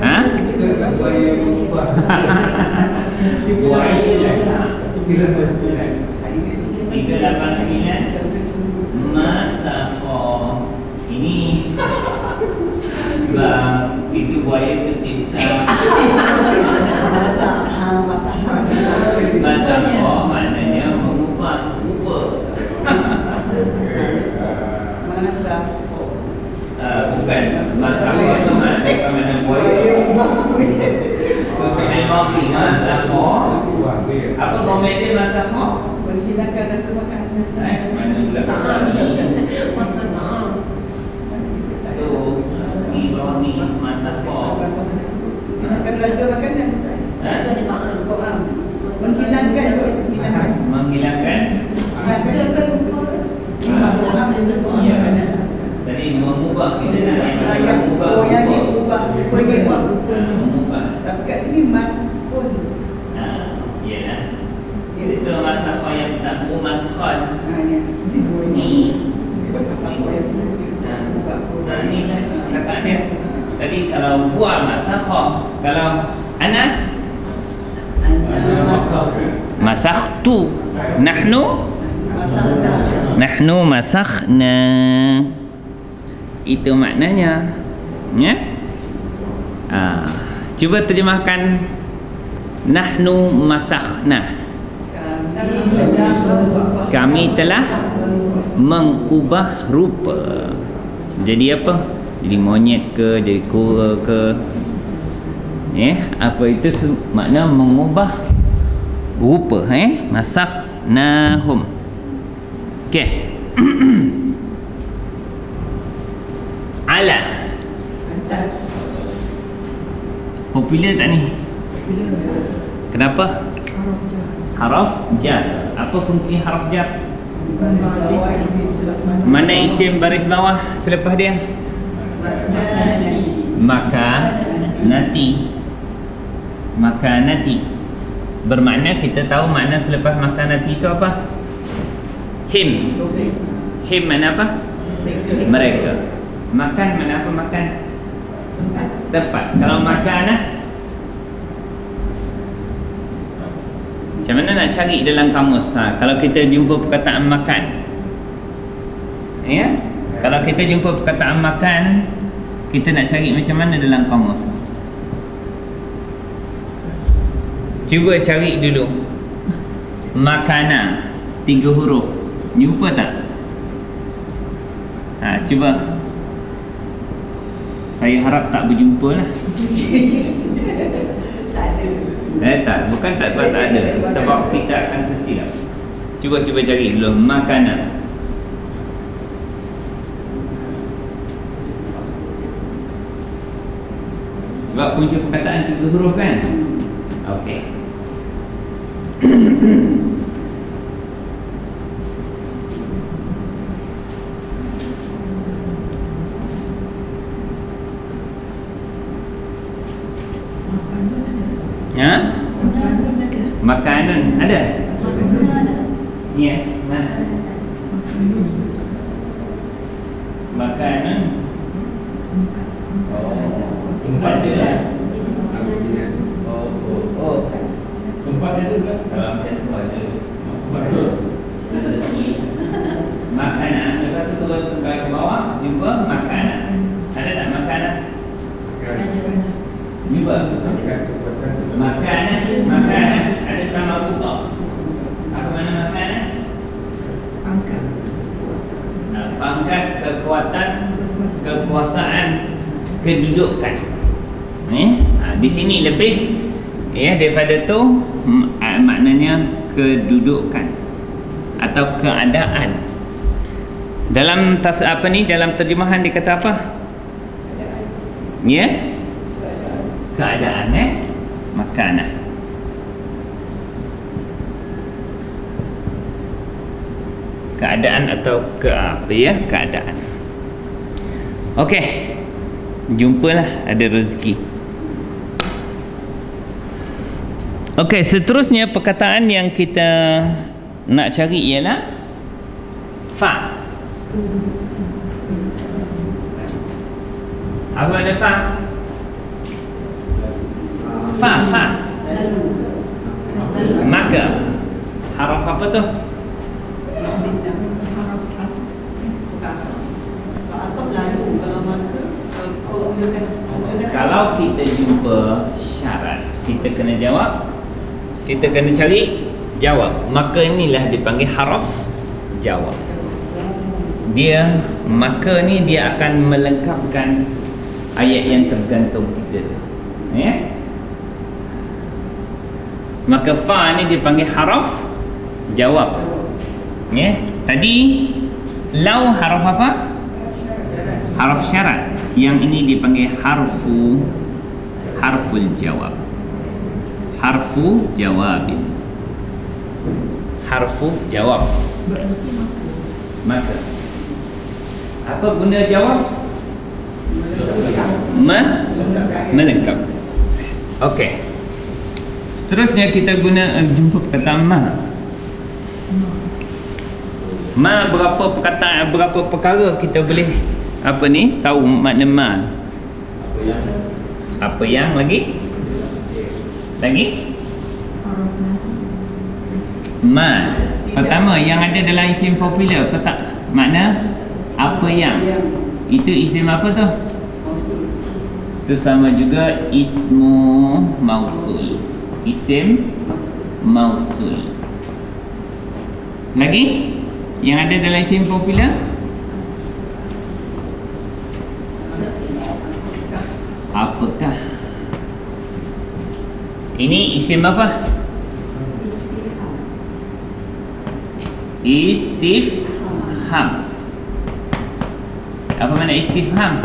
Ha? Buaya tiga lapan sembilan masakho. Ini bang, itu buaya itu timsah. Masakho maknanya mengubah rupa. Bukan masakho itu maknanya buaya. Masakho. Apa komen dia masakho? Menghilangkan rasa makanan. Mana belakang ni? Tu ni bawah ni masakho. Menghilangkan rasa makanan. Menghilangkan Menghilangkan rasa ya. Tadi mengubah kita nak mengubah. Oh, yang diubah rupanya. Mengubah. Tapi kat sini mas pun. Iyalah. Itu masakho yang satu maskhon. Ni. Ni lah kakak dia. Tadi kalau buah masakho, kalau ana masakhtu, nahnu masakhna. Itu maknanya. Ya? Cuba terjemahkan nahnu masakhna. Kami telah mengubah rupa. Jadi apa? Jadi monyet ke, jadi kura ke. Apa itu makna mengubah rupa, masakhnahum. Okey. Ala. Popular tak ni? Kenapa? Haraf jar. Apa fungsi haraf jar? Mana isim baris bawah selepas dia? Maka nati. Bermakna kita tahu makna selepas maka nati itu apa? Him mana apa? Mereka. Makan mana apa? Makan tempat. Kalau makanah, macam mana nak cari dalam kamus? Kalau kita jumpa perkataan makan, ya? Kalau kita jumpa perkataan makan, kita nak cari macam mana dalam kamus? Cuba cari dulu. Makana 3 huruf. Jumpa tak? Cuba. Saya harap tak berjumpa lah. Tak, bukan tak ada. Sebab kita akan tersilap. Cuba cari dulu. Makanan. Sebab punca perkataan 3 huruf kan? Okey. Makanan ada? Ya, mana? Makanan. Tempat dia. Tempat dia juga. Dalam tempat ada. Makanan. Lepas tu turun sampai ke bawah, jumpa makanan. Ada tak makanan? Jumpa. Makanan ada tambah buka. Apa mana makanan? Pangkat, kekuasaan, kedudukan. Di sini lebih daripada tu maknanya kedudukan atau keadaan. Dalam dalam terjemahan dia kata apa? Keadaan makanan. Keadaan atau keadaan. Okey. Jumpalah, ada rezeki. Okey, seterusnya perkataan yang kita nak cari ialah fa. Apa makna fa? Fa. Maka haraf apa tu? Kalau kita jumpa syarat, kita kena jawab, kita kena cari jawab. Maka inilah dipanggil haraf jawab. Maka ni dia akan melengkapkan ayat yang tergantung kita tu. Ya? Maka fa ni dipanggil haraf jawab. Ya? Tadi lau haraf apa? Haraf syarat. Yang ini dipanggil harful jawab. Harfu jawabin. Harfu jawab. Maka apa guna jawab? Melengkap. Okey. Seterusnya kita guna jumpa perkataan ma. Ma berapa perkataan, berapa perkara kita boleh apa ni tahu makna ma? Apa yang lagi? Ma. Pertama yang ada dalam isim popular tak makna apa yang? Itu isim apa tu? Itu sama juga ismu mausul. Isim mausul. Lagi yang ada dalam isim popular? Apakah? Ini isim apa? Istifham. Apa makna istifham?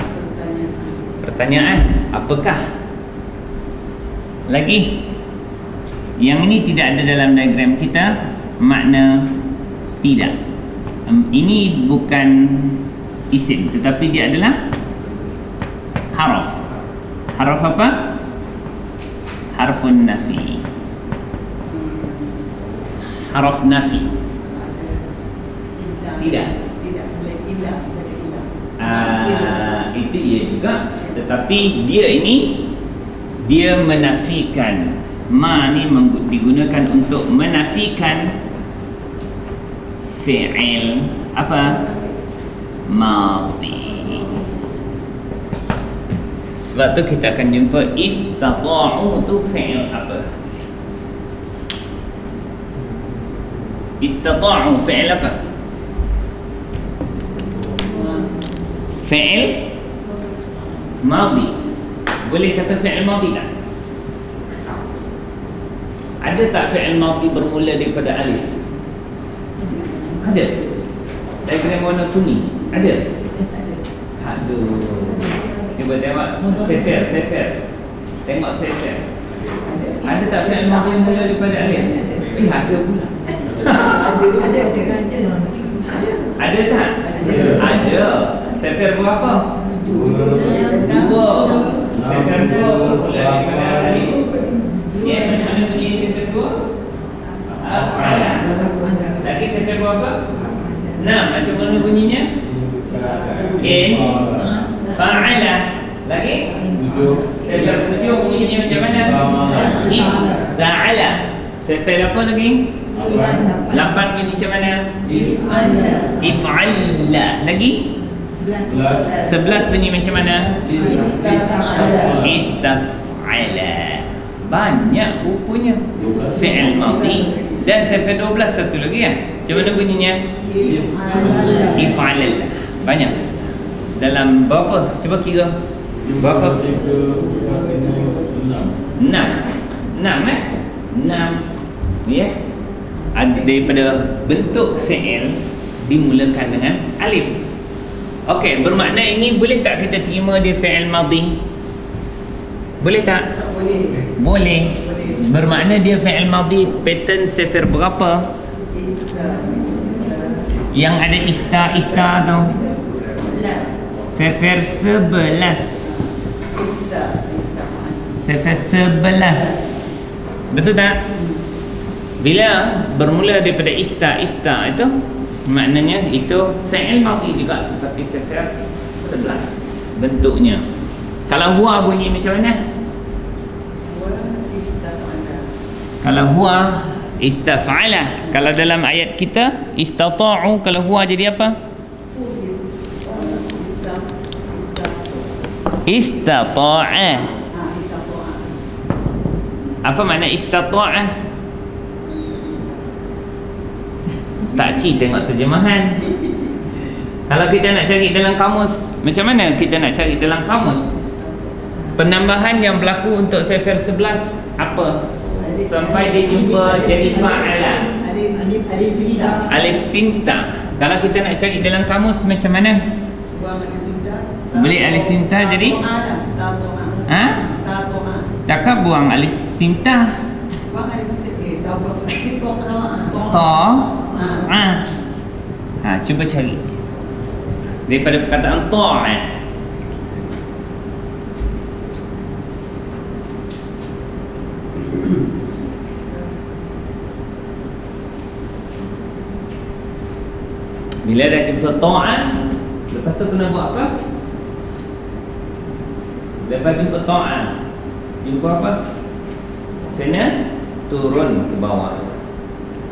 Pertanyaan. Apakah? Lagi yang ini tidak ada dalam diagram kita. Makna tidak. Ini bukan isim, tetapi dia adalah haraf. Haraf apa? Harfun nafi. Haraf nafi. Tidak. Itu ia juga. Tetapi dia menafikan. Ma ni digunakan untuk menafikan fi'il apa? Madhi. Sebab tu kita akan jumpa istata'u tu fi'il apa? Istata'u fi'il apa? Fi'il madhi. Boleh kata fi'il madhi tak? Ada tak fi'il madhi bermula daripada alif? Ada. Diagram warna kuning. Ada? Tak ada. Cuba tengok sefer. Tengok sefer. Ada tak fi'il madhi mula daripada alif? Ada pula. Ada tak? Ada. Sefer berapa? Dua. Sefer dua mula daripada alif. Ya, mana bunyi sefer dua? Lagi sefer berapa? 6. Macam mana bunyinya? In fa'ala. Lagi? 7. Bunyinya macam mana? If'ala. Sefer apa lagi? 8 bunyi macam mana? If'ala. Lagi? 11 bunyi macam mana? Istaf'ala. Banyak rupanya fi'il madhi. Dan sefer 12 satu lagi ya. Macam mana bunyinya? If'ala. Banyak. Dalam berapa? Cuba kira. Berapa? 6 eh? 6. Ya. Ada daripada bentuk fi'il dimulakan dengan alif. Okey, bermakna ini boleh tak kita terima dia fi'il madhi? Boleh tak? Boleh. Bermakna dia fi'il madhi pattern sefer berapa? Yang ada ista tu. Sefer 11. Sefer 11. Betul tak? Bila bermula daripada ista itu maknanya itu fi'il madhi juga, tetapi sefer 11 bentuknya. Kalau huwa bunyi macam mana? Kalau huwa istaf'ala. Kalau dalam ayat kita istata'u, kalau huwa jadi apa? Istata'a. Apa makna istata'a? Tak cik tengok terjemahan. Kalau kita nak cari dalam kamus, macam mana kita nak cari dalam kamus? Penambahan yang berlaku untuk sifar 11 apa? Sampai dia jumpa jadi fa'ala. Alif sinta. Kalau kita nak cari dalam kamus macam mana? Beli alif sinta jadi? Ha? Takkan buang alif sinta. Ta. Ha, cuba cari. Daripada perkataan ta'ah. Bila dah jumpa ta'ah, lepas tu kena buat apa? Lepas jumpa ta'ah, jumpa apa? Kena turun ke bawah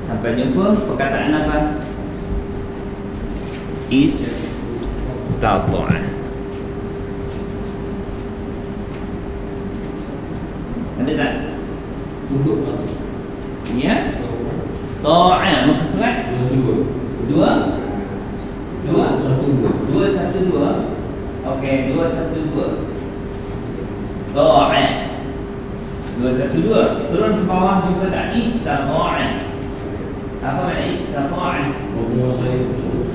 sampai jumpa perkataan apa? Istata'a. Ada tak? Ya. Ta'ah muka surat? Dua. Okey, 212. Ta'ah. 212. Turun ke bawah jumpa tak? Istata'a. Apa makna istata'a?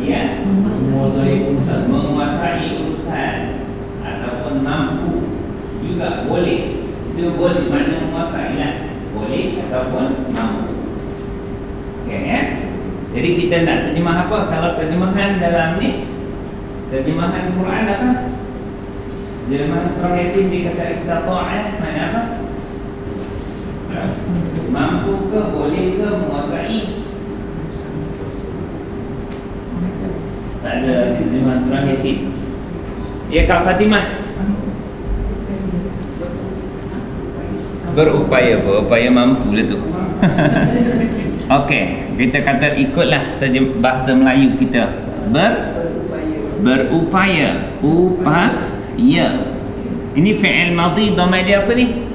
Ya, menguasai urusan ataupun mampu juga boleh. Itu boleh makna menguasai lah. Boleh ataupun mampu. Okey ya. Jadi kita nak terjemah apa? Kalau terjemahan dalam ni, terjemahan Quran apa? Terjemahan surah Yasin dia kata istata'ah, makna apa? Mampu ke, boleh ke, menguasai. Tak ada terjemahan surah Yasin. Ya Kak Fatimah. Berupaya mampu lah tu. Okey, kita kata ikutlah bahasa Melayu kita. Berupaya. Upaya. Ini fi'il madhi, dhamma dia apa ni?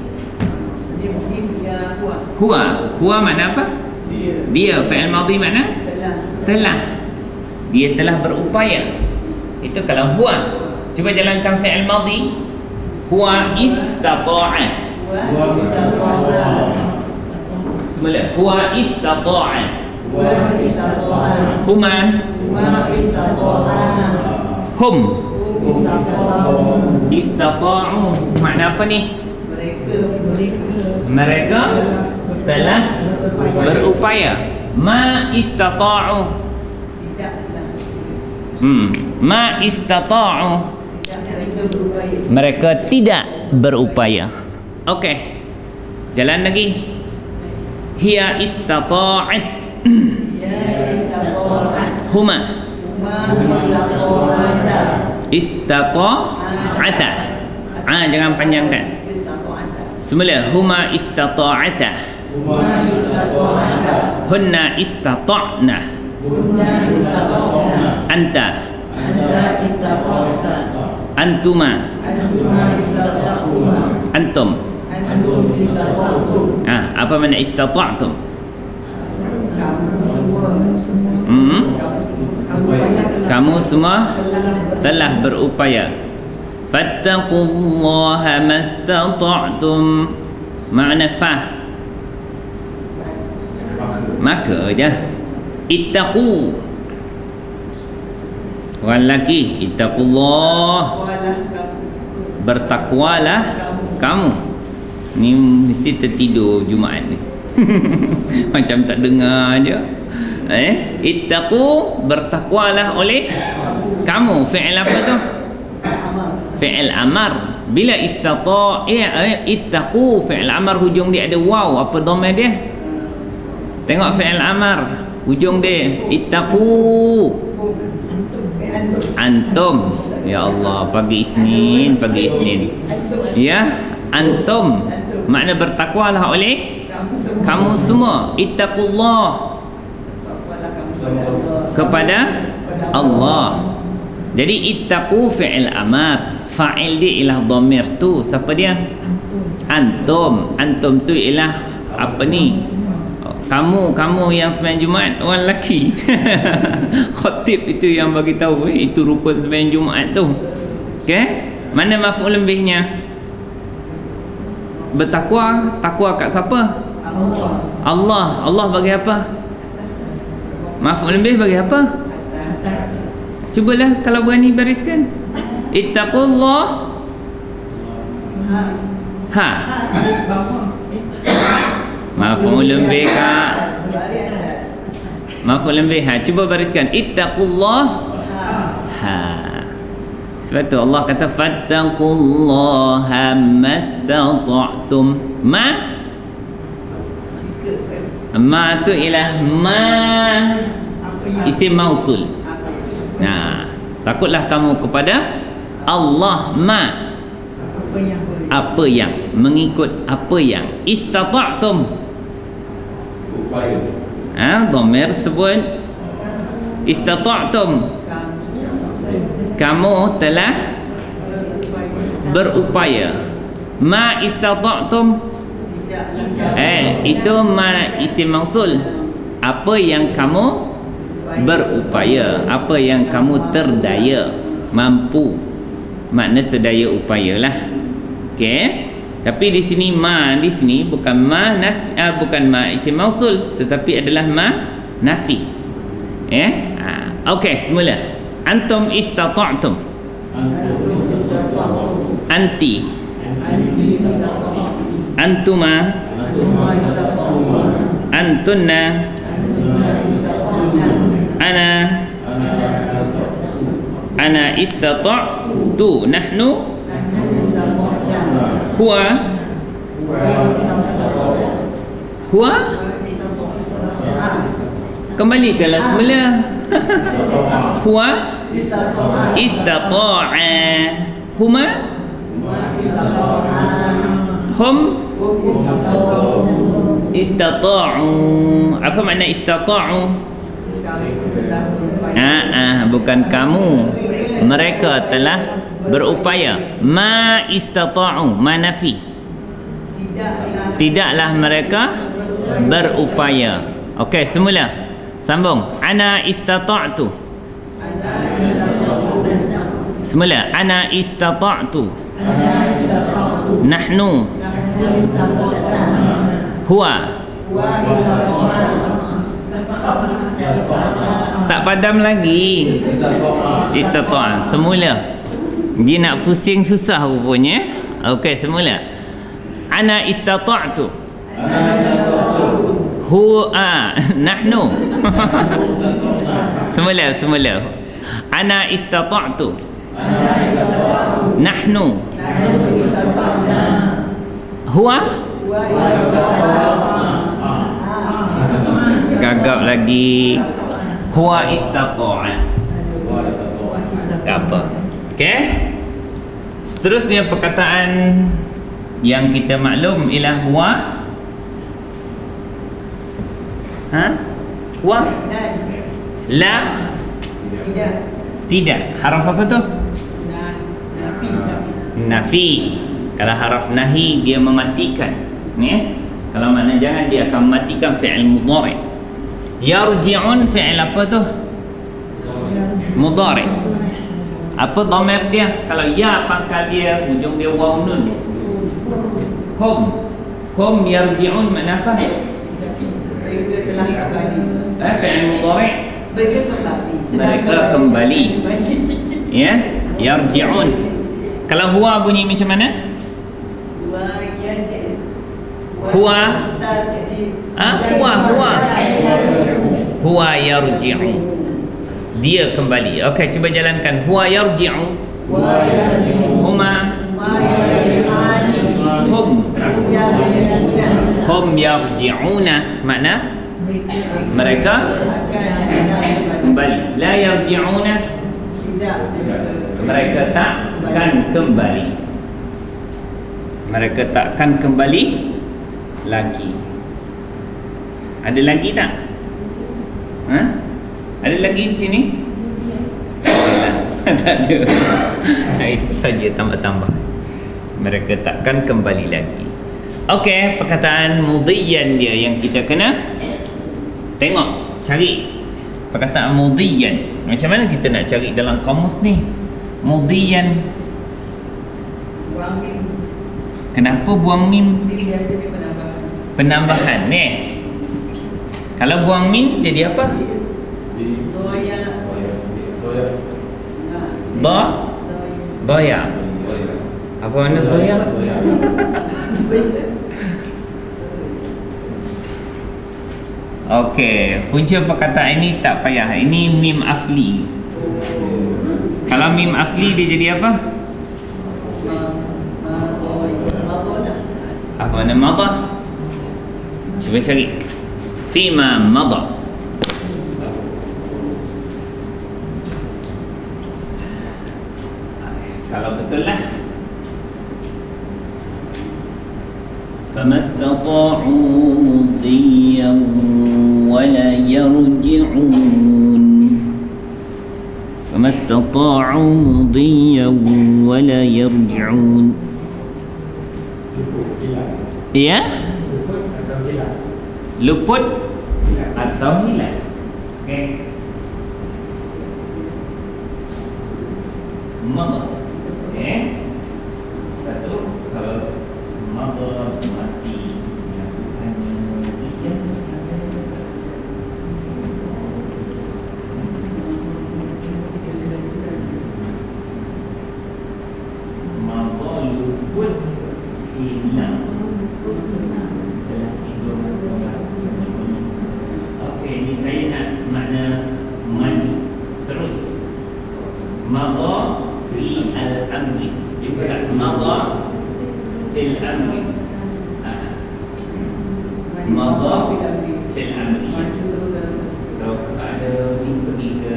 Huwa makna apa? Dia. Fi'il madhi makna? Telah. Dia telah berupaya. Itu kalau huwa. Cuba jalankan fi'il madhi. Huwa istata'a. Semula. Huwa istata'a. Huma. Hum. Istata'u. Makna apa ni? Mereka telah berupaya. Ma istata'u. Ma istata'u. Mereka tidak berupaya. Okey. Jalan lagi. Hiya istata'at. Huma istata'ata. Jangan panjangkan. Semula. Huma istata'ata. Hunna istata'na. Anta. Antuma. Antum. Apa makna istata'tum? Kamu semua telah berupaya. Fattaqullaha mastata'tum. Makna fa. Maka je. Ittaqu. Orang lelaki, ittaqullah. Bertakwalah kamu. Ni mesti tertidur Jumaat ni. Macam tak dengar je. Ittaqu, bertakwalah oleh kamu. Fi'il apa tu? Fi'il amar. Bila ittaqu, fi'il amar hujung dia ada waw. Apa dhamma dia? Tengok fi'il amar hujung dia ittaqu. Antum. Ya Allah, pagi Isnin. Ya, antum. Makna bertakwalah oleh kamu semua. Ittaqullah, kepada Allah. Jadi ittaqu fi'il amar, fa'il dia ialah dhamir tu. Siapa dia? Antum. Antum tu ialah apa ni? Kamu yang sembahyang Jumaat, orang lelaki. Khatib itu yang bagi tahu itu rukun sembahyang Jumaat tu. Okey? Mana maf'ul bihnya? Bertakwa, takwa kat siapa? Allah. Allah bagi apa? Maf'ul bih bagi apa? Cubalah kalau berani bariskan. Ittaqullah. Ha. Maf'ul bih ka. Maf'ul bih. Ha, cuba bariskan. Ittaqullah. Ha. Sebab tu Allah kata fattaqullaha mastata'tum. Ma tu ialah isim mausul. Nah, takutlah kamu kepada Allah. Apa yang, mengikut apa yang. Istata'tum, dhamir sebut istata'tum, kamu telah berupaya. Ma istata'tum, itu ma isim mausul. Apa yang kamu berupaya, apa yang kamu terdaya, mampu, makna sedaya upayalah. Okey. Tapi di sini di sini bukan bukan ma isim mausul, tetapi adalah ma nafi. Okey, semula. Antum istata'tum. Anti. Antuma. Antunna. Ana istata'tu. Nahnu. Huwa. Kembalikanlah semula. Huwa istata'a. Huma. Hum istata'u. Apa makna istata'u? Bukan kamu, mereka telah berupaya. Ma istata'u, ma nafi. Tidaklah mereka berupaya. Okey, semula. Sambung. Ana istata'tu. Semula. Ana istata'tu. Nahnu. Huwa. Tak padam lagi. Istata'a. Semula. Dia nak pusing susah rupanya. Okey, semula. Ana istata'tu. Nahnu. Semula. Ana istata'tu. Nahnu. Huwa. Gagap lagi. Huwa istata'a. Tak apa. Okey. Seterusnya perkataan yang kita maklum ialah huwa. Huwa. La. Tidak. Haraf apa tu? Nafi. Kalau haraf nahi dia mematikan. Ni. Kalau makna jangan, dia akan mematikan fi'il mudhari'. Yarji'un fi'il apa tu? Mudhari'. Apa dhamir dia? Kalau ya pangkal dia, hujung dia waw nun. Hum yarji'un makna apa? Mereka telah kembali. Fi'il mudhari'. Mereka kembali. Ya, yarji'un. Kalau huwa bunyi macam mana? Huwa. Huwa yarji'u. Dia kembali. Okey, cuba jalankan. Huwa yarji'u. Huma. Hum yarji'una. Makna mereka kembali. La yarji'una. Mereka takkan kembali. Mereka takkan kembali lagi. Ada lagi tak? Ha? Ada lagi di sini? Tak ada. Itu saja tambah-tambah. Mereka takkan kembali lagi. Okey, perkataan mudhiyan dia yang kita kena tengok, cari perkataan mudhiyan. Macam mana kita nak cari dalam kamus ni? Mudhiyan. Buang mim. Kenapa buang mim? Mim biasanya penambahan. Penambahan ni. Kalau buang mim jadi apa? Doya. Doya. Apa makna doya? Okey, punca perkataan ini tak payah. Ini mim asli. Kalau mim asli dia jadi apa? Apa makna madah? Cuba cari. Fima madah. Kalau betul lah. فما استطاعوا مضيا ولا يرجعون فما استطاعوا مضيا ولا يرجعون. Ya? Luput atau hilang. Okey. Mama. Okey. Satu kalau mama mati hanya dia mama luput hilang. Okey, ni saya nak makna maju terus. Mada fi al-amri. Dia mada fil amri. Mada fil amri. Maju terus dalam. Kalau tak ada pergi ke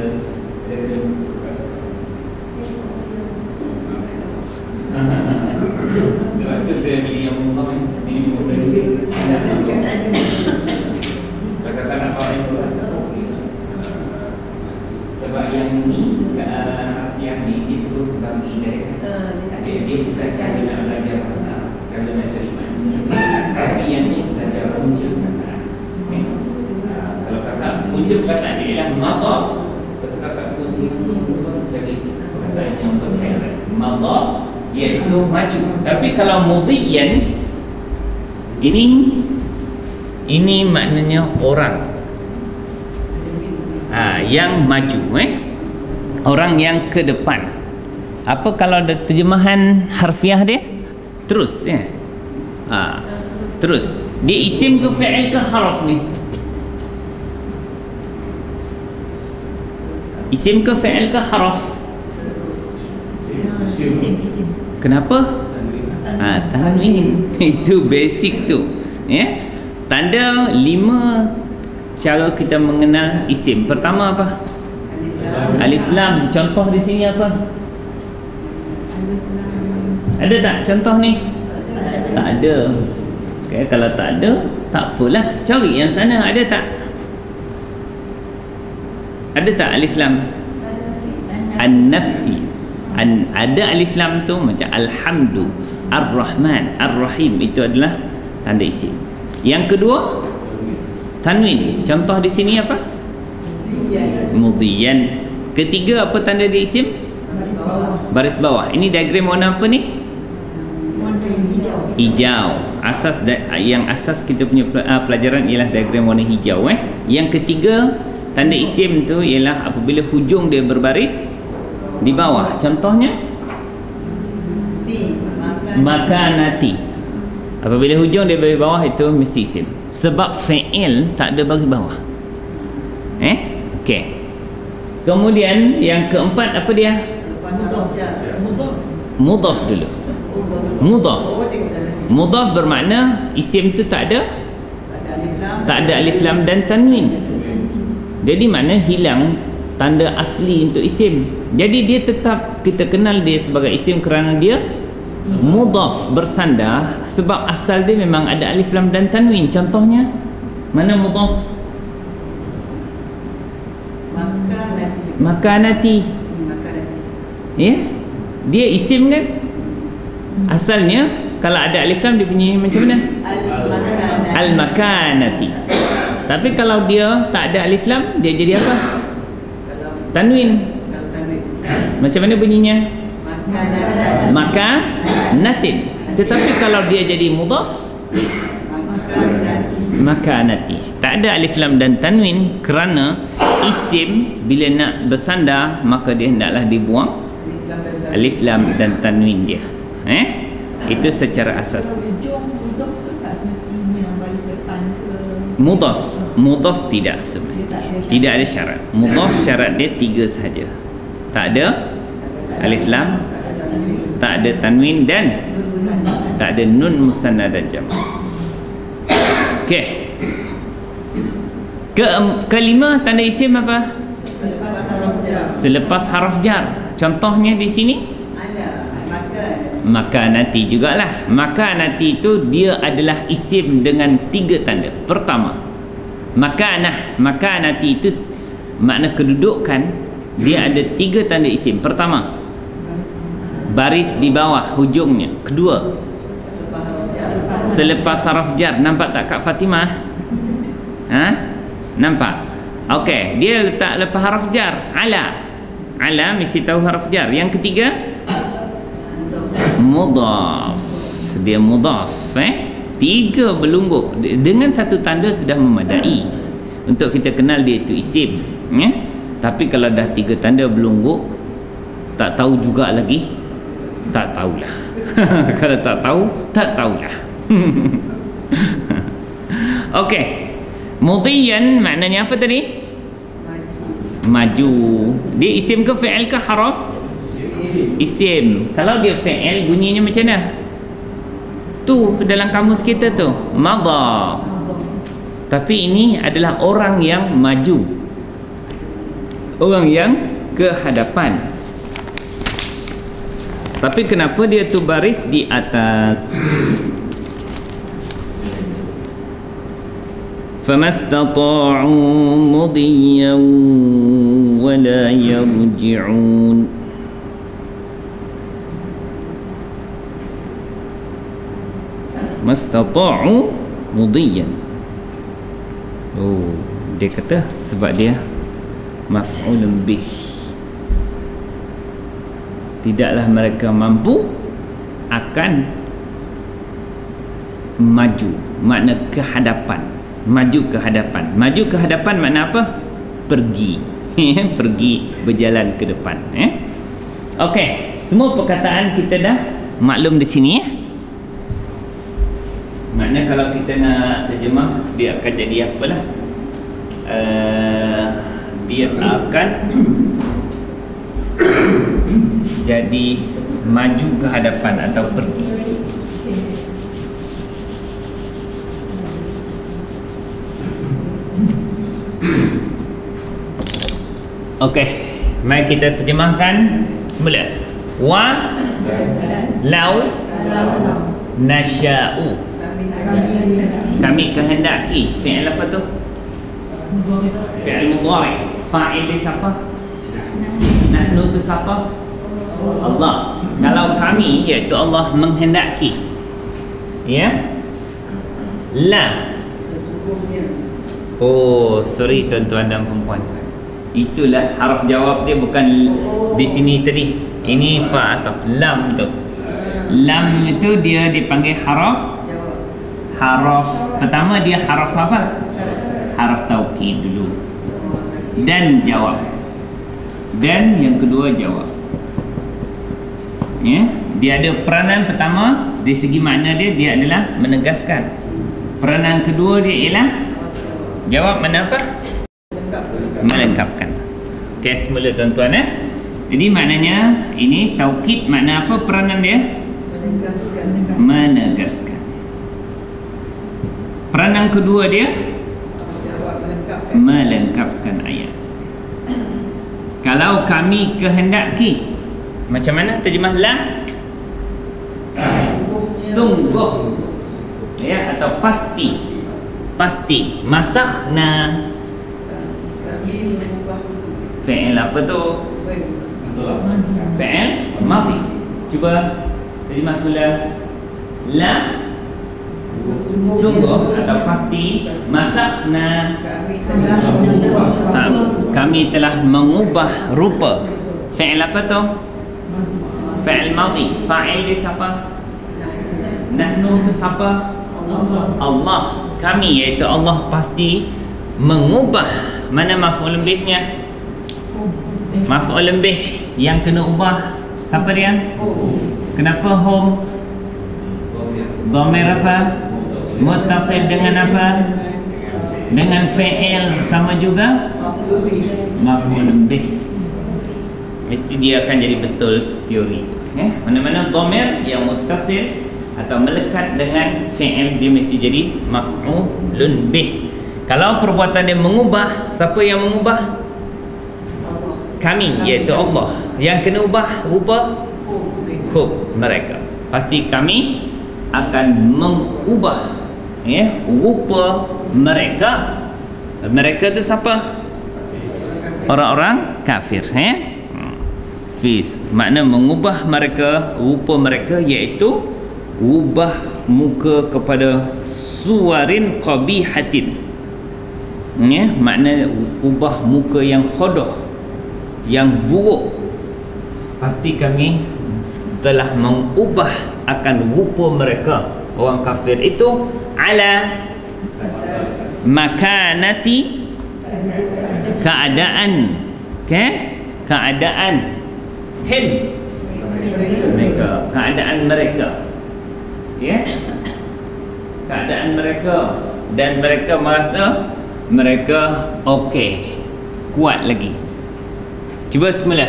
itu saya pilih yang mudah ini kadang-kadang apa itu sebab yang ni yang ni dia terus bagi dia bukan cara nak belajar bahasa, cara nak cari makna, tapi yang ni belajar punca perkataan. Kalau kata punca perkataan dia ialah mada, kata kakak tu cari perkataan yang berkaitan mada iaitu maju. Tapi kalau mudhiyan ini maknanya orang yang maju, orang yang ke depan. Apa kalau ada terjemahan harfiah dia? Terus ya. Terus. Dia isim ke fi'il ke harf ni? Isim ke fi'il ke harf? Isim. Kenapa? Tanwin. Itu basic tu. Ya. Tanda 5 cara kita mengenal isim. Pertama apa? Alif lam. Contoh di sini apa? Ada tak contoh ni? Tak ada. Okay, kalau tak ada, tak apalah. Cari yang sana, ada tak? Ada tak alif lam? An-nafi. Ada alif lam tu macam alhamdu, ar-rahman, ar-rahim, itu adalah tanda isim. Yang kedua, tanwin. Contoh di sini apa? Mudhiyan. Ketiga, apa tanda di isim? Baris bawah. Ini diagram warna apa ni? Hijau. Yang asas kita punya pelajaran ialah diagram warna hijau. Yang ketiga, tanda isim tu ialah apabila hujung dia berbaris di bawah. Contohnya makanati. Apabila hujung dia berbaris bawah itu mesti isim. Sebab fi'il tak ada baris bawah. Okey. Kemudian yang keempat apa dia? Mudhaf dulu. Mudhaf bermakna isim tu tak ada alif lam dan tanwin. Jadi makna hilang tanda asli untuk isim. Jadi dia tetap kita kenal dia sebagai isim kerana dia mudhaf, bersandar, sebab asal dia memang ada alif lam dan tanwin. Contohnya mana mudhaf? Makanati. Ya, dia isim kan? Asalnya kalau ada alif lam dia bunyi macam mana? Al-makanati. Tapi kalau dia tak ada alif lam, dia jadi apa? Tanwin. Macam mana bunyinya? Makanatin. Tetapi kalau dia jadi mudhaf, makanati. Tak ada alif lam dan tanwin kerana isim bila nak bersandar maka dia hendaklah dibuang alif lam dan tanwin dia. Itu secara asas. Mudhaf tidak semestinya. Tidak ada syarat. Mudhaf syarat dia 3 sahaja. Tak ada alif lam, tak ada tanwin dan tak ada nun musanna dan jama'. Okey. Kelima tanda isim apa? Selepas haraf jar. Contohnya di sini makanati jugalah. Makanati itu dia adalah isim dengan 3 tanda. Pertama, makanati itu makna kedudukan dia ada 3 tanda isim. Pertama, baris di bawah hujungnya. Kedua, selepas haraf jar. Nampak tak Kak Fatimah? Nampak? Okey, dia letak lepas haraf jar. Ala mesti tahu haraf jar. Yang ketiga, mudhaf. Dia mudhaf. 3 belunggu dengan 1 tanda sudah memadai untuk kita kenal dia itu isim. Tapi kalau dah 3 tanda belunggu, tak tahu juga lagi, tak tahulah. Kalau tak tahulah. Okey, mudhiyan maknanya apa tadi? Maju. Dia isim ke fi'il ke haraf? Isim. Kalau dia fi'il bunyinya macam mana? Tu dalam kamus kita tu madha. Tapi ini adalah orang yang maju, orang yang ke hadapan. Tapi kenapa dia tu baris di atas? Famastata'u mudiyyan wa la yarji'un. Mastata'u mudiyyan. Dia kata sebab dia maf'ulun bih. Tidaklah mereka mampu akan maju, makna ke hadapan. Maju ke hadapan. Maju ke hadapan makna apa? Pergi. Pergi, berjalan ke depan. Okey, semua perkataan kita dah maklum di sini ya. Makna kalau kita nak terjemah, dia akan jadi apalah? Dia akan jadi maju ke hadapan atau pergi. Okey, mari kita terjemahkan semula. Wa lau nasya'u. Kami kehendaki. Fi'il apa tu? Fi'il mudhari'. Fa'il dia siapa? Nahnu tu siapa? Allah. Kalau kami, iaitu Allah menghendaki. Ya? La. Oh, sorry tuan-tuan dan puan-puan. Itulah haraf jawab dia, bukan di sini tadi. Ini fa atau lam tu. Lam itu dia dipanggil haraf. Haraf pertama dia haraf apa? Haraf taukid dulu. Dan jawab. Dan yang kedua jawab. Ya, dia ada peranan pertama dari segi makna dia adalah menegaskan. Peranan kedua dia ialah jawab mana apa? Melengkapkan. Okey, semula tuan-tuan Jadi maknanya ini taukid, makna apa peranan dia? Menegaskan. Peranan kedua dia melengkapkan ayat. Kalau kami kehendaki. Macam mana terjemah la? Sungguh. Ya, atau pasti. Pasti. Masakhna. Kami mengubah Fi'il apa tu? Fi'il madhi. Cuba terjemah semula. La sungguh atau pasti. Masakhna. Kami telah mengubah rupa. Fi'il apa tu? Fi'il madhi. Fa'il dia siapa? Nahnu tu siapa? Allah. Kami iaitu Allah pasti mengubah. Mana maf'ul bihnya? Maf'ul bih yang kena ubah siapa dia? Kenapa hum? Dhamir apa? Muttasil dengan apa? Dengan fi'il sama juga maf'ul bih. Mesti dia akan jadi betul teori. Mana-mana dhamir yang muttasil atau melekat dengan fi'il dia mesti jadi maf'ulun bih. Kalau perbuatan dia mengubah, siapa yang mengubah? Kami, iaitu Allah. Yang kena ubah rupa hum, mereka. Pasti kami akan mengubah rupa mereka. Mereka tu siapa? Orang-orang kafir. Fis, makna mengubah mereka, rupa mereka, iaitu ubah muka kepada suwarin qabihatin. Makna ubah muka yang khodoh, yang buruk. Pasti kami telah mengubah akan rupa mereka, orang kafir itu, ala makanati, keadaan, keadaan him, mereka, keadaan mereka, keadaan mereka, dan mereka merasa mereka okey, kuat lagi. Cuba semula.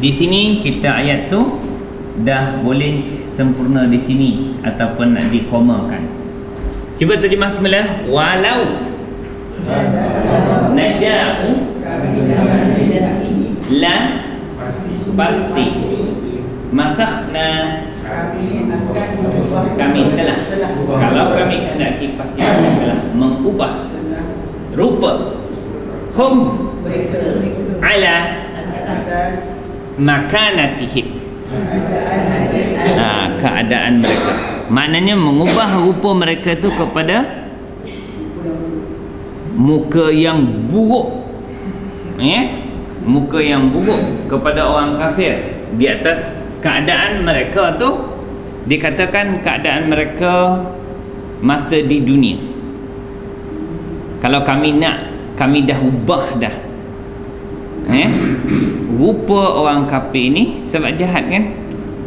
Di sini kita ayat tu dah boleh sempurna di sini ataupun nak dikomakan. Cuba terjemah semula. Walau nasya'u la pasti masakhna kami telah, kalau kami kehendaki pasti kami telah mengubah rupa hum ala makanatihim, keadaan mereka. Maknanya mengubah rupa mereka tu kepada muka yang buruk, muka yang buruk kepada orang kafir. Di atas keadaan mereka tu dikatakan keadaan mereka masa di dunia. Kalau kami nak, kami dah ubah dah rupa orang kafir ini. Sebab jahat kan,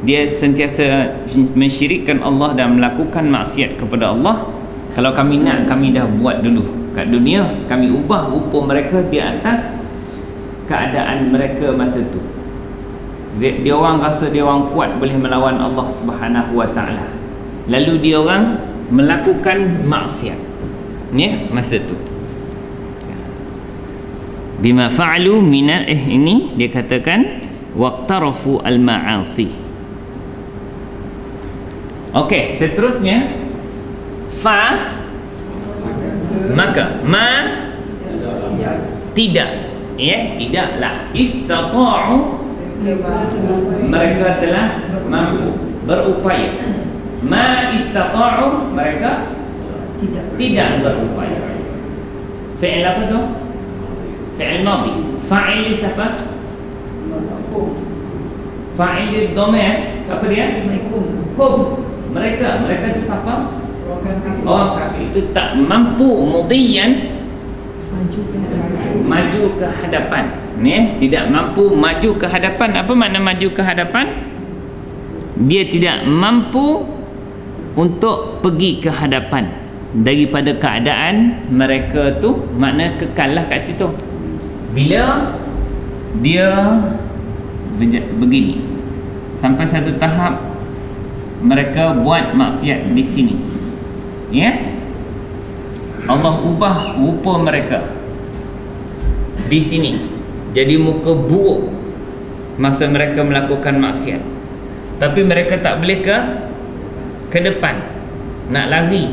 dia sentiasa mensyirikkan Allah dan melakukan maksiat kepada Allah. Kalau kami nak, kami dah buat dulu kat dunia. Kami ubah rupa mereka di atas keadaan mereka masa tu. Dia orang rasa dia orang kuat, boleh melawan Allah Subhanahu Wa Taala. Lalu dia orang melakukan maksiat masa tu. Bima fa'alu minal ini dia katakan waqtarafu al-ma'asi. Okey, seterusnya fa, maka ma, tidak, tidaklah. Istata'u, mereka telah mampu, berupaya. Ma istata'u, mereka tidak berupaya. Fi'il apa tu? Fi'il madhi. Fa'il siapa? Fa'il dhamir, apa dia? Hum, mereka. Mereka tu siapa? Orang kafir itu tak mampu mudhiyan, maju ke hadapan. Tidak mampu maju ke hadapan. Apa makna maju ke hadapan? Dia tidak mampu untuk pergi ke hadapan daripada keadaan mereka tu. Makna kekal lah kat situ. Bila dia begini sampai satu tahap mereka buat maksiat di sini, Allah ubah rupa mereka di sini. jadi muka buruk masa mereka melakukan maksiat, tapi mereka tak boleh ke depan, nak lari,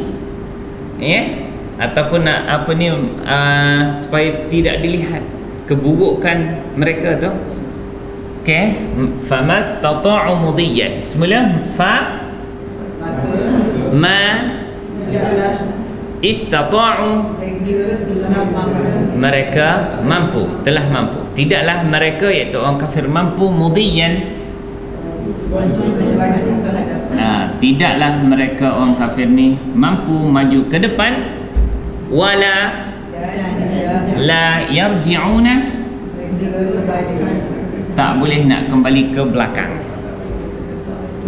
ataupun nak apa ni, supaya tidak dilihat keburukan mereka tu. Okey, famastata'u mudiyyan. Semula fa ma istata'u, mereka mampu, telah mampu. Tidaklah mereka, iaitu orang kafir, mampu mudiyyan. Tidaklah mereka orang kafir ni mampu maju ke depan, wala la yarji'una, tak boleh nak kembali ke belakang.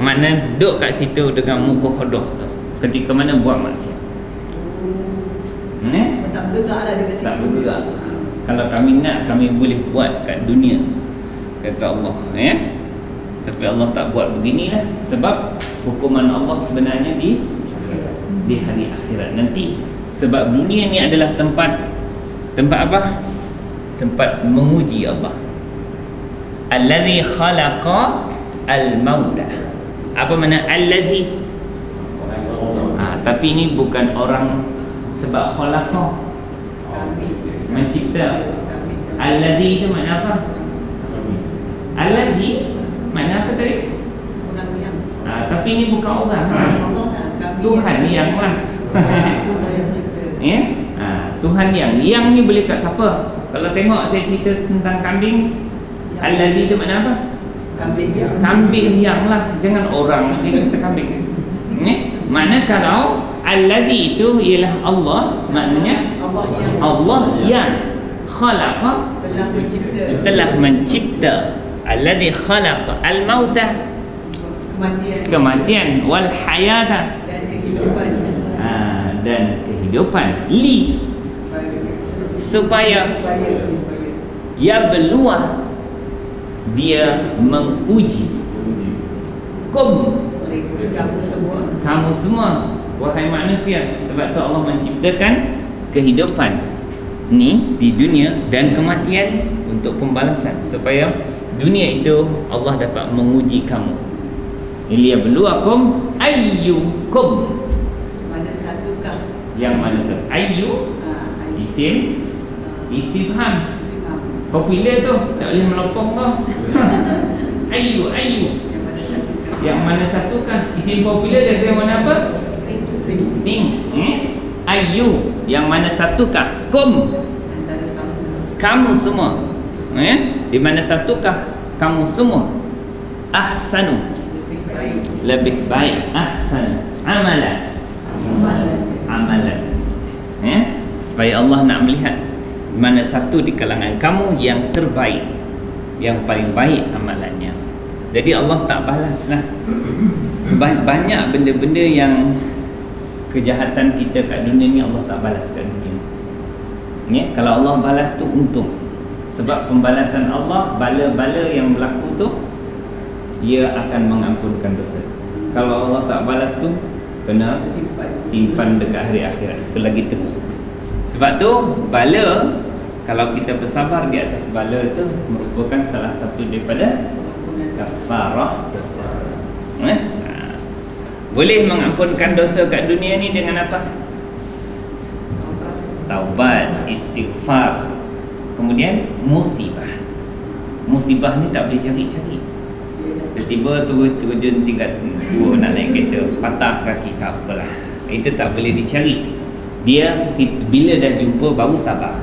Mana duduk kat situ dengan muka hodoh tu ketika mana buat maksiat. Tak bergerak lah dekat situ. Tak bergerak. Kalau kami nak, kami boleh buat kat dunia, kata Allah, tapi Allah tak buat beginilah. Sebab hukuman Allah sebenarnya di hari akhirat nanti. Sebab dunia ni adalah tempat apa? Tempat menguji Allah. Allazi khalaqa al-mauta. Apa makna allazi? Tapi ini bukan orang, sebab khalaqa, mencipta. Allazi itu makna apa? Allazi makna apa tadi? Tapi ini bukan orang. Tuhan yang lah. Tuhan yang ni boleh kat siapa? Kalau tengok saya cerita tentang kambing, allazi itu makna apa? Kambing yang lah, jangan orang. Dia kata kambing. Mana kalau allazi itu ialah Allah, maknanya Allah yang khalaqa, telah mencipta. Allazi khalaqa al-mauta, kematian, wal hayata, dan kehidupan, li, supaya yabluwa, dia menguji, kamu semua wahai manusia. Sebab tu Allah menciptakan kehidupan ni di dunia dan kematian untuk pembalasan, supaya dunia itu Allah dapat menguji kamu. Liyabluwakum ayyukum, mana satukah, yang mana satu. Ayyu isim istifham, popular tu, tak boleh melopong tu. Ayyu yang mana satukah, isim popular dari mana apa? Ning. Ayyu yang mana satukah, kum, kamu semua. Di mana satukah kamu semua? Ahsanu, lebih baik. Ahsan, amalan. Supaya Allah nak melihat mana satu di kalangan kamu yang terbaik, yang paling baik amalannya. Jadi Allah tak balaslah. Banyak benda-benda yang kejahatan kita kat dunia ni Allah tak balas kat dunia. Kalau Allah balas tu untung. Sebab pembalasan Allah, bala-bala yang berlaku tu, ia akan mengampunkan dosa. Kalau Allah tak balas tu, kena simpan dekat hari akhirat. Itu lagi teruk. Sebab tu bala, kalau kita bersabar di atas bala tu, merupakan salah satu daripada kafarah dosa. Boleh mengampunkan dosa kat dunia ni dengan apa? Taubat, istighfar. Kemudian musibah. Musibah ni tak boleh cari-cari. Tiba-tiba terjun tingkat 2 nak naik kereta, patah kaki ke apalah, itu tak boleh dicari. Dia bila dah jumpa baru sabar.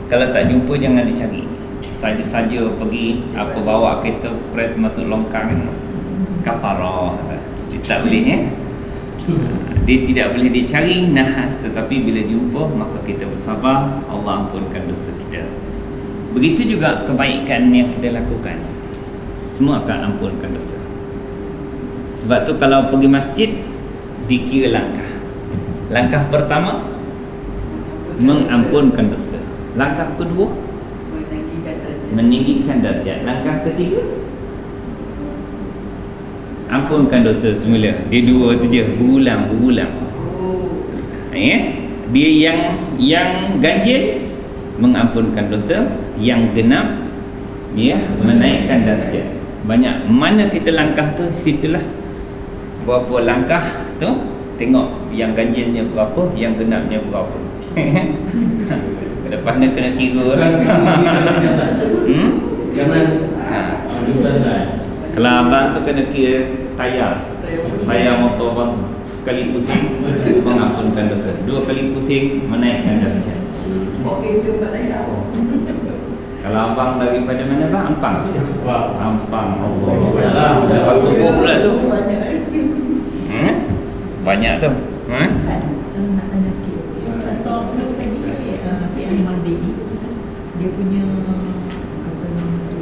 Kalau tak jumpa jangan dicari. Saja-saja pergi apa, bawa kereta press masuk longkang, kafarah. Tak boleh. Dia tidak boleh dicari, nahas. Tetapi bila jumpa, maka kita bersabar, Allah ampunkan dosa kita. Begitu juga kebaikan yang kita lakukan, semua akan ampunkan dosa. Sebab tu kalau pergi masjid, dikira langkah. Langkah pertama, mengampunkan dosa. Langkah kedua, meninggikan darjat. Langkah ketiga, ampunkan dosa semula. Dia dua tu je, berulang. Dia yang ganjil mengampunkan dosa, yang genap ya menaikkan darjat. Banyak mana kita langkah tu, situlah berapa langkah tu, tengok yang ganjilnya berapa, yang genapnya berapa. Lepas ni kena kira lah. Kalau abang tu kena kira tayar motor abang, sekali pusing mengampunkan dosa, 2 kali pusing menaikkan darjat. Itu Pak Tayar. Kalau abang daripada mana bang? Ampang. Ampang. Allah. Lepas subuh pula tu. Banyak tu. Ustaz, nak tanya sikit. Ustaz tahu tadi si Ahmad Dewi, dia punya apa nama tu?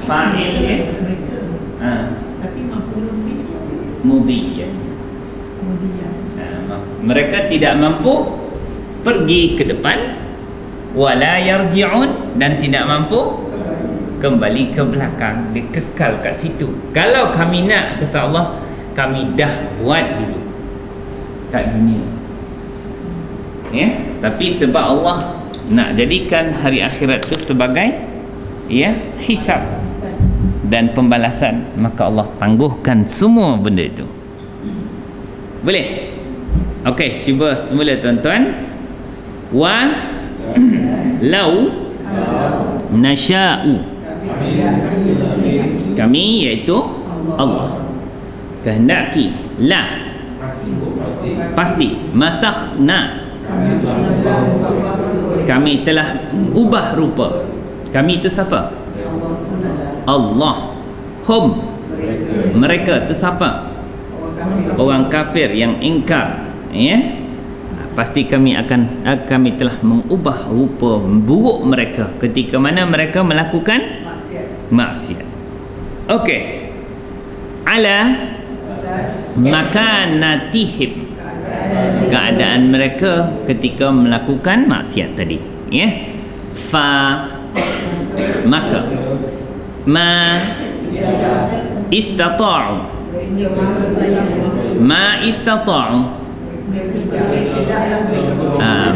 Fa'il ya? Mereka. Tapi maf'ulun bih Mudiyah. kemudian Mereka tidak mampu pergi ke depan, wala yarji'un, dan tidak mampu kembali ke belakang. Dia kekal kat situ. Kalau kami nak, kata Allah, kami dah buat dulu kat dunia ya. Tapi sebab Allah nak jadikan hari akhirat tu sebagai ya hisab dan pembalasan, maka Allah tangguhkan semua benda itu. Boleh? Okey, cuba semula tuan-tuan. Wa lau nasya'u, kami iaitu Allah kehendaki, la pasti, masakhna, kami telah ubah rupa. Kami itu siapa? Allah. Hum, mereka itu siapa? Orang kafir yang ingkar ya. Pasti kami telah mengubah rupa buruk mereka ketika mana mereka melakukan maksiat. Okey. Ala makanatihim, keadaan mereka ketika melakukan maksiat tadi ya. Fa, maka, ma istata'u, ma istata'u,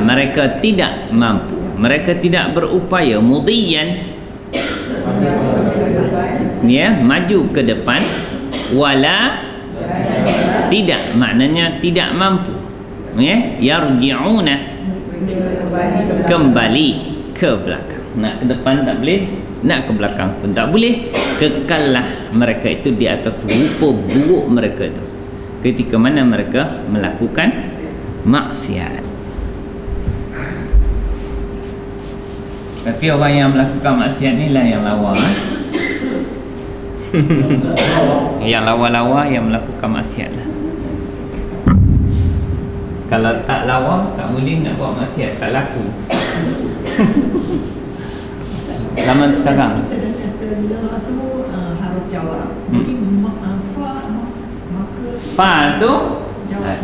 mereka tidak mampu, mereka tidak berupaya, mudiyan ya, maju ke depan, wala tidak, maknanya tidak mampu ya, yarji'una, kembali ke belakang. Nak ke depan tak boleh, nak ke belakang pun tak boleh. Kekallah mereka itu di atas rupa buruk mereka itu ketika mana mereka melakukan maksiat. Tapi orang yang melakukan maksiat ni lah yang lawa. Yang lawa-lawa yang melakukan maksiat lah. Kalau tak lawa, tak boleh nak buat maksiat, tak laku. Zaman sekarang tu harus jawab. Jadi fa tu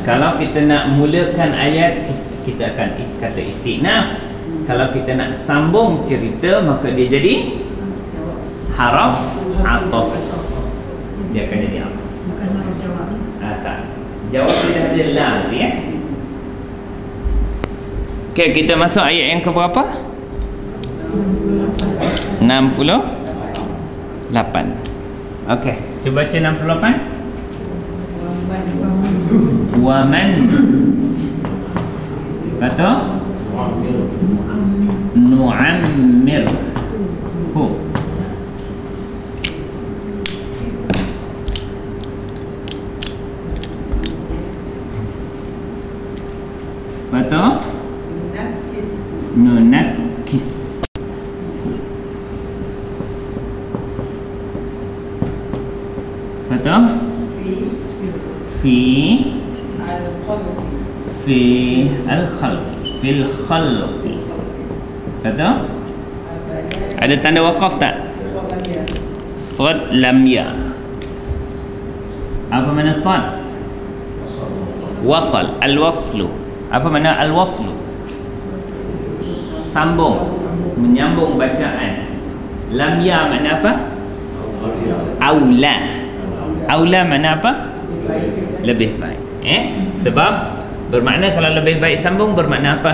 kalau kita nak mulakan ayat, kita akan kata istinaf. Kalau kita nak sambung cerita, maka dia jadi haraf ataf. Dia akan jadi apa? Bukan harus jawab. Tak. Jawab sudah ada la ya. Okey, kita masuk ayat yang ke berapa? 68. Okey, cuba baca 68. Waman, kata nu'ammir hu, kata nunakis, kata fi al-khalq, fil khalq, kata ada tanda waqaf tak? Sad lam ya. Apa makna sad? Wasal, al-waslu. Apa makna al-waslu? Sambung, menyambung bacaan. Lam ya makna apa? Aula. Aula makna apa? Lebih baik. Sebab bermakna kalau lebih baik sambung bermakna apa?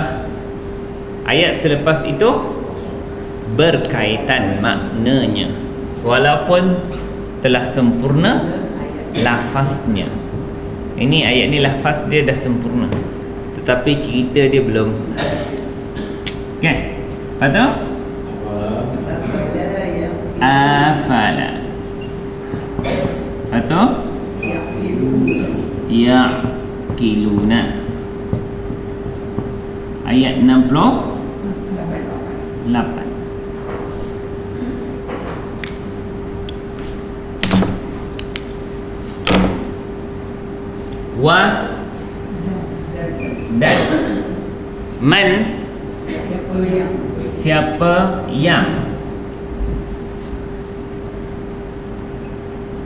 Ayat selepas itu berkaitan maknanya, walaupun telah sempurna lafaznya. Ini ayat ni lafaz dia dah sempurna, tetapi cerita dia belum habis. Kan? Lepas tu afala. Lepas tu ya'qiluna. Ayat 68. Wa dan man, siapa yang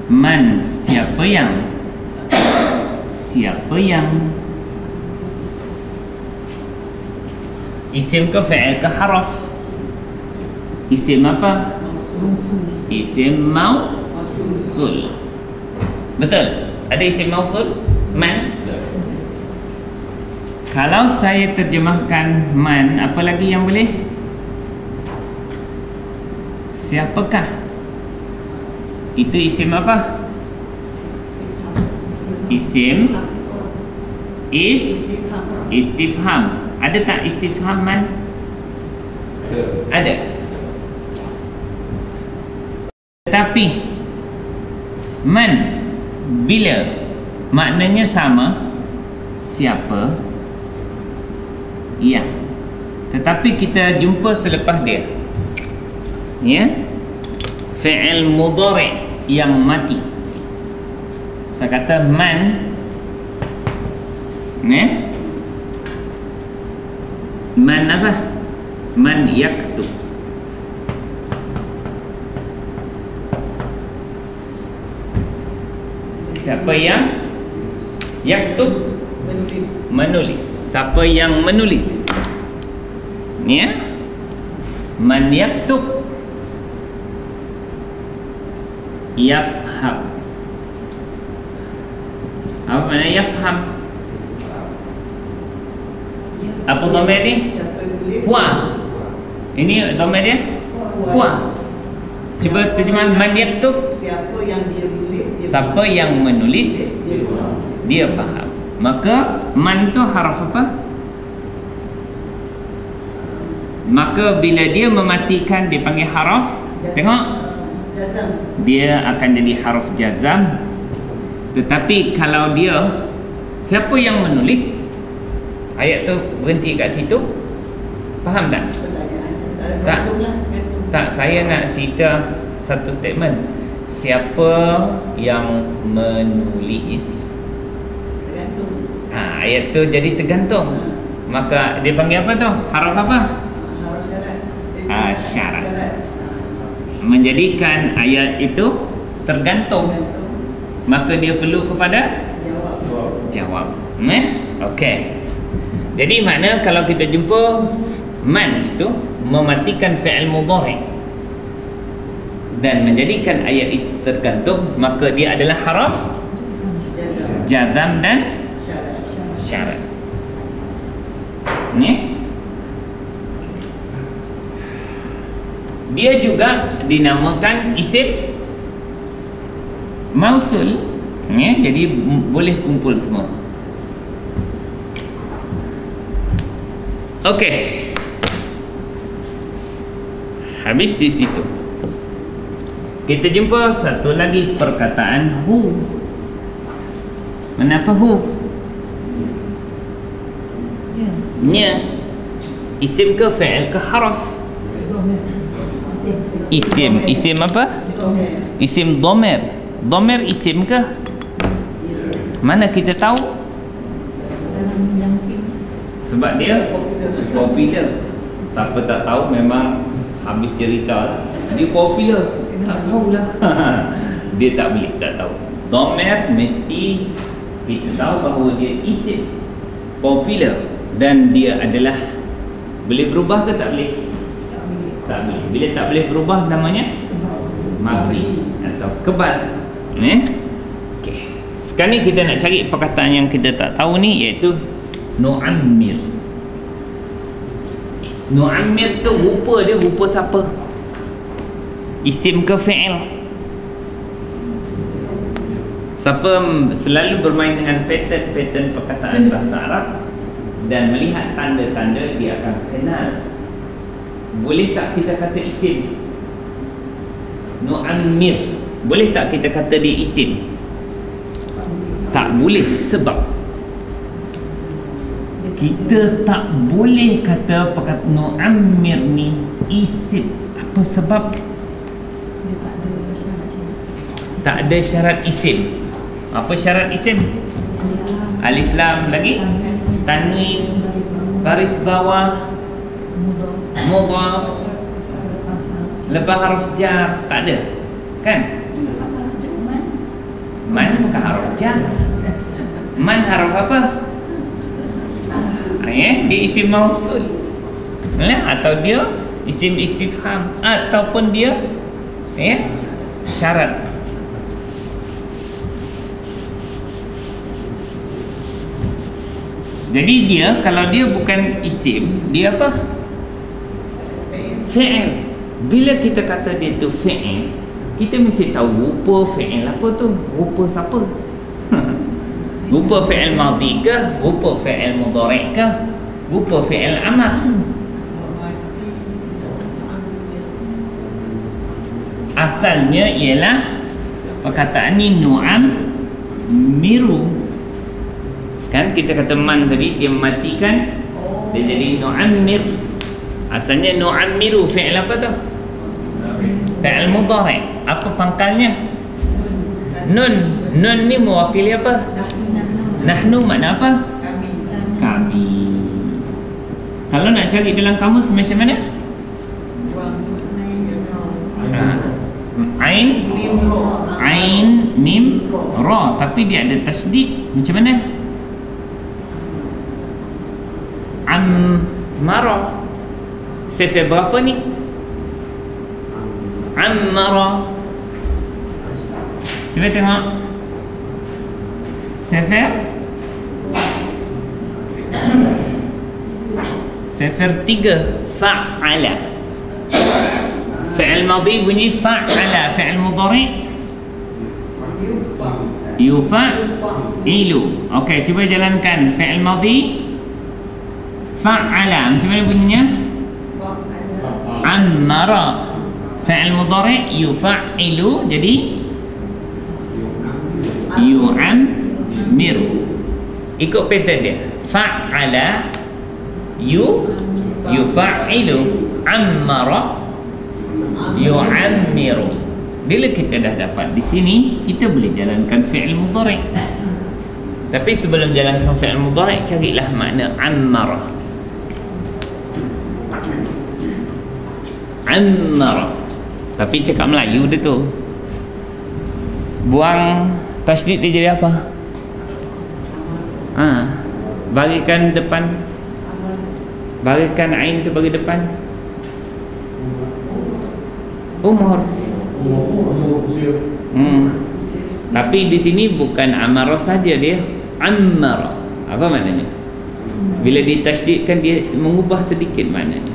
man, siapa yang isim ke fi'il ke haraf? Isim apa? Isim mausul. Betul? Ada isim mausul? Man. Kalau saya terjemahkan man, apa lagi yang boleh? Siapakah? Itu isim apa? Isim istifham. Ada tak istifham man? Ada. Tetapi man bila maknanya sama, siapa yang, tetapi kita jumpa selepas dia, ya, fi'il mudhari' yang mati. Saya kata man, ya, man apa? Man yaktub. Siapa yang yaktub? Menulis. Siapa yang menulis? Ya, man yaktub yafham. Apa makna yafham? Apa dhamir ni? Huwa. Ini dhamir dia? Huwa. Cuba terjemahan man yaktub. Siapa yang dia menulis, siapa yang menulis, dia faham. Maka man tu haraf apa? Maka bila dia mematikan, dia panggil haraf. Tengok, dia akan jadi haraf jazam. Tetapi kalau dia siapa yang menulis, ayat tu berhenti kat situ. Faham tak? Tak, saya nak cerita satu statement. Siapa yang menulis, ayat tu jadi tergantung. Maka dia panggil apa tu? Haraf apa? Syarat. Menjadikan ayat itu tergantung, maka dia perlu kepada jawab. Okey. Jadi makna kalau kita jumpa man itu mematikan fi'il mudhari' dan menjadikan ayat itu tergantung, maka dia adalah haraf jazam dan syarat. Ni dia juga dinamakan isim mausul, ya, jadi boleh kumpul semua. Okey, habis di situ kita jumpa satu lagi perkataan hu. Kenapa hu? Nya isim ke fi'il ke haraf? Isim apa? Isim dhamir. Dhamir isim ke? Mana kita tahu? Sebab dia popular. Siapa tak tahu memang habis cerita. Dia popular, tak tahulah. Dia tak boleh tak tahu. Dhamir mesti kita tahu bahawa dia isim popular dan dia adalah boleh berubah ke tak boleh? Tak boleh. Bila tak boleh berubah namanya mabni atau kebal. Okey. Sekarang ni kita nak cari perkataan yang kita tak tahu ni, iaitu nu'ammir. Nu'ammir tu rupa dia rupa siapa? Isim ke fi'il? Siapa selalu bermain dengan pattern perkataan bahasa Arab dan melihat tanda-tanda, dia akan kenal. Boleh tak kita kata isim Nu'ammir? Boleh tak kita kata dia isim? Tak boleh, sebab kita tak boleh kata perkataan Nu'ammir ni isim. Apa sebab? Dia tak ada syarat macam Tak ada syarat isim. Apa syarat isim? Alif lam lagi, tanwin, baris bawah, mudhaf, lepas harf jar. Tak ada, kan? Man bukan harf jar. Man harf apa? Dia isim mausul, atau dia isim istifham, ataupun dia syarat. Jadi dia, kalau dia bukan isim, dia apa? Fi'il. Bila kita kata dia tu fi'il, kita mesti tahu rupa fi'il apa tu, rupa siapa. Rupa fi'il madhi ke, rupa fi'il mudhari' ke, rupa fi'il amar. Asalnya ialah perkataan ni nu'ammiru. Kan kita kata man tadi, dia mematikan, dia jadi nu'ammir. Asalnya nu'ammiru fi'il apa tu? Fi'il mudhari'. Apa pangkalnya? Nun. Nun ni mewakili apa? Nahnu makna apa? Kami. Kalau nak cari dalam kamus macam mana? Ain, mim, ra. Tapi dia ada tasdid. Macam mana? Ammara. Sifat berapa ni? Ammara. Cuba tengok Sifat 3. Fa'ala. Fi'il madhi bunyi fa'ala. Fi'il mudhari' yufa'ilu. Okey, cuba jalankan. Fi'il madhi fa'ala. Macam mana bunyinya? Ammara. Fi'il mudhari' yufa'ilu, jadi yu'ammiru. Ikut pattern dia. Fa'ala, yufa'ilu, ammara, yu'ammiru. Bila kita dah dapat di sini, kita boleh jalankan fi'il mudhari'. Tapi sebelum jalankan fi'il mudhari', carilah makna ammara. Ammara. Tapi cakap Melayu dia tu. Buang tasydid dia jadi apa? Bagikan depan. Bagikan ain tu bagi depan. Umur. Tapi di sini bukan amara saja, dia ammara. Apa maknanya? Bila ditasydidkan, dia mengubah sedikit maknanya.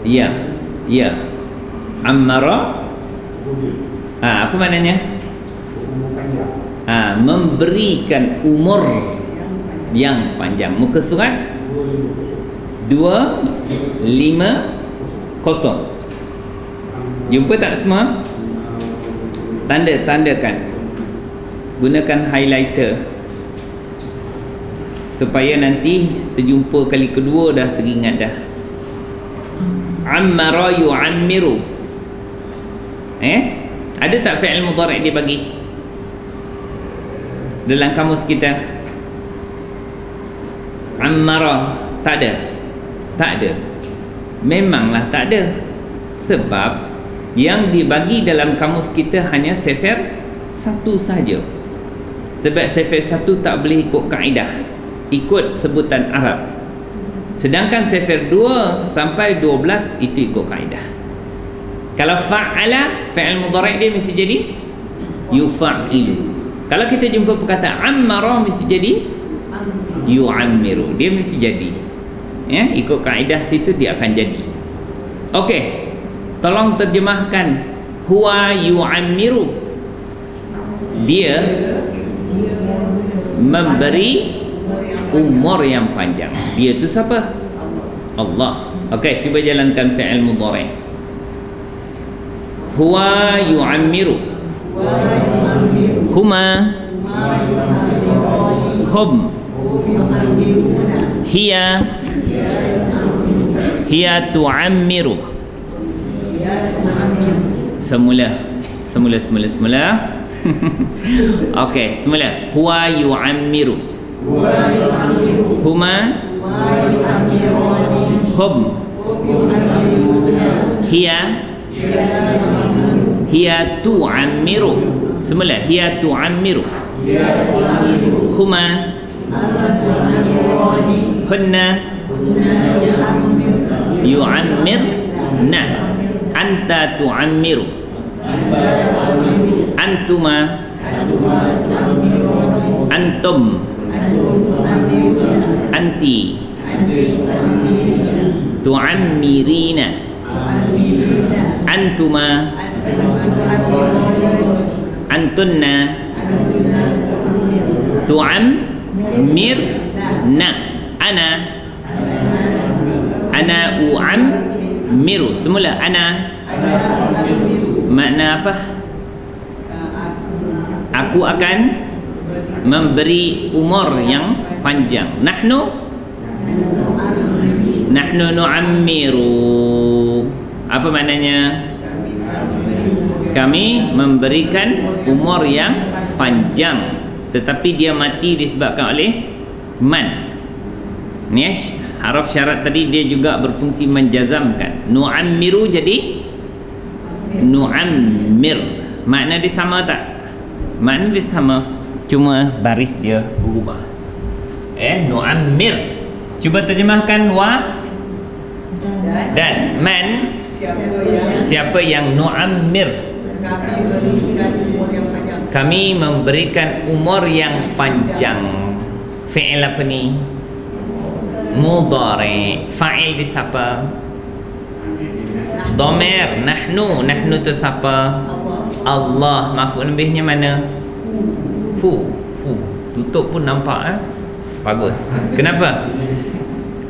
Ya, ya. Ammara. Apa maknanya? Memberikan umur yang panjang. Muka surat 250. Jumpa tak semua? Tandakan. Gunakan highlighter supaya nanti terjumpa kali kedua dah teringat dah. Ammara yu'ammiru. Ada tak fi'il mudhari' dia bagi dalam kamus kita? Ammara tak ada. Tak ada. Memanglah tak ada. Sebab yang dibagi dalam kamus kita hanya sifar satu saja. Sebab sifar satu tak boleh ikut kaedah, ikut sebutan Arab. Sedangkan sifar 2 sampai 12 itu ikut kaedah. Kalau fa'ala, fi'il mudhari' dia mesti jadi yufa'ilu. Kalau kita jumpa perkataan ammara, mesti jadi yu'ammiru. Dia mesti jadi. Ya, ikut kaedah situ dia akan jadi. Okey. Tolong terjemahkan huwa yu'ammiru. Dia memberi umur yang panjang. Dia tu siapa? Allah. Okey, cuba jalankan fi'il mudhari'. Huwa yu'ammiru. Huma. Hum. Hiya. Hiya tu'ammiru. Semula. Okey, semula. Huwa yu'ammiru. Huma. Hum. Hiya. Hiya tu'ammiru. Semula. Hiya tu'ammiru. Huma. Hunna. Yu'ammirna. Anta tu'ammiru. Antuma. Antum. Anti. Tu'ammirina. Antuma. Antunna. Tu'ammirna. Ana u'ammiru. Semula ana. Makna apa? Aku akan memberi umur yang panjang. Nahnu nu'ammiru. Apa maknanya? Kami memberikan umur yang panjang, tetapi dia mati disebabkan oleh man. Ni haraf syarat tadi dia juga berfungsi menjazamkan. Nu'ammiru jadi nu'ammir. Makna dia sama tak? Makna dia sama, cuma baris dia berubah. Nu'ammir. Cuba terjemahkan wa dan man. Siapa yang nu'ammir? Kami memberikan umur yang panjang. Fi'il apa ni? Mudhari'. Fa'il di siapa? Dhamir. Nahnu tu siapa? Allah. Maf'ul bihnya mana? Hu. Tutup pun nampak bagus. Kenapa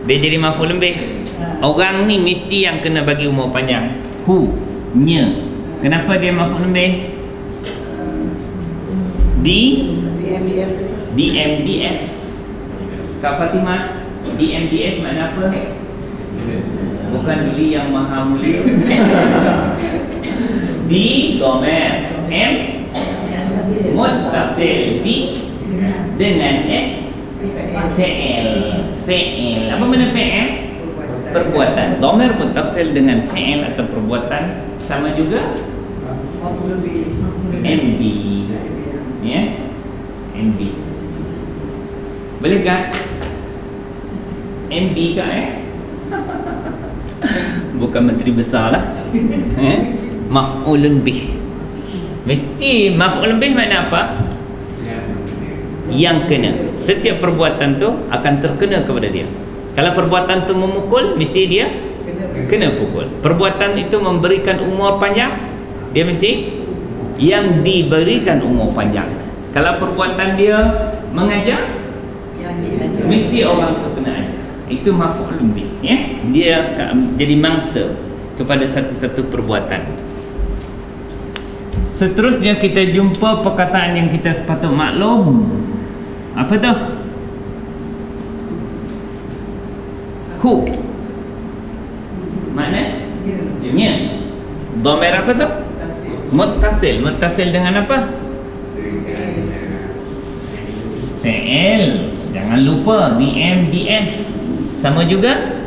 dia jadi maf'ul bih? Orang ni mesti yang kena bagi umur panjang. Hu, nya. Kenapa dia maf'ul bih? DMDF. Kak Fatimah, DMDF makna apa? Bukan duli yang maha mulia. Di domer. M muttasil di dengan F fi'il. Apa makna fi'il? Perbuatan. Domer muttasil dengan fi'il atau perbuatan sama juga MB. Ya, MB. Boleh tak? MB kak bukan menteri besar lah. Maf'ulun bih. Mesti maf'ulun bih makna apa? Yang kena. Setiap perbuatan tu akan terkena kepada dia. Kalau perbuatan tu memukul, mesti dia kena pukul. Perbuatan itu memberikan umur panjang, dia mesti yang diberikan umur panjang. Kalau perbuatan dia mengajar, mesti orang tu kena ajar. Itu maf'ulun bih, ya. Dia jadi mangsa kepada satu-satu perbuatan. Seterusnya kita jumpa perkataan yang kita sepatut maklum. Apa tu? Hu. Makna? Nya. Dhamir apa tu? Muttasil. Muttasil dengan apa? Fi'il. Jangan lupa DMDF. Sama juga